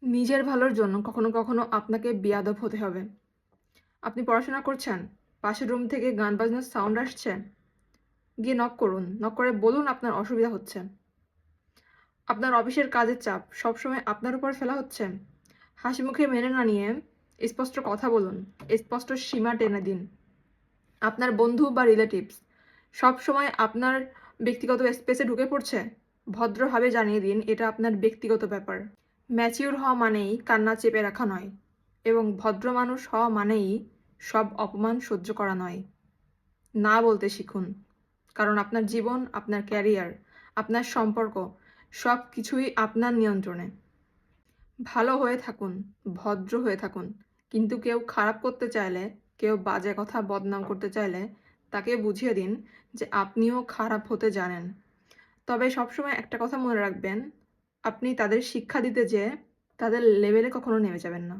নিজের ভালোর জন্য কখনো কখনো আপনাকে বেয়াদব হতে হবে। আপনি পড়াশোনা করছেন, পাশের রুম থেকে গান বাজনার সাউন্ড আসছে, গিয়ে নক করুন। নক করে বলুন আপনার অসুবিধা হচ্ছে। আপনার অফিসের কাজের চাপ সবসময় আপনার উপর ফেলা হচ্ছে, হাসিমুখে মেনে না নিয়ে স্পষ্ট কথা বলুন, স্পষ্ট সীমা টেনে দিন। আপনার বন্ধু বা রিলেটিভস সবসময় আপনার ব্যক্তিগত স্পেসে ঢুকে পড়ছে, ভদ্রভাবে জানিয়ে দিন এটা আপনার ব্যক্তিগত ব্যাপার। ম্যাচিউর হওয়া মানেই কান্না চেপে রাখা নয়, এবং ভদ্র মানুষ হওয়া মানেই সব অপমান সহ্য করা নয়। না বলতে শিখুন, কারণ আপনার জীবন, আপনার ক্যারিয়ার, আপনার সম্পর্ক সব কিছুই আপনার নিয়ন্ত্রণে। ভালো হয়ে থাকুন, ভদ্র হয়ে থাকুন, কিন্তু কেউ খারাপ করতে চাইলে, কেউ বাজে কথা বদনাম করতে চাইলে তাকে বুঝিয়ে দিন যে আপনিও খারাপ হতে জানেন। তবে সবসময় একটা কথা মনে রাখবেন, আপনি তাদের শিক্ষা দিতে যেয়ে তাদের লেভেলে কখনো নেমে যাবেন না।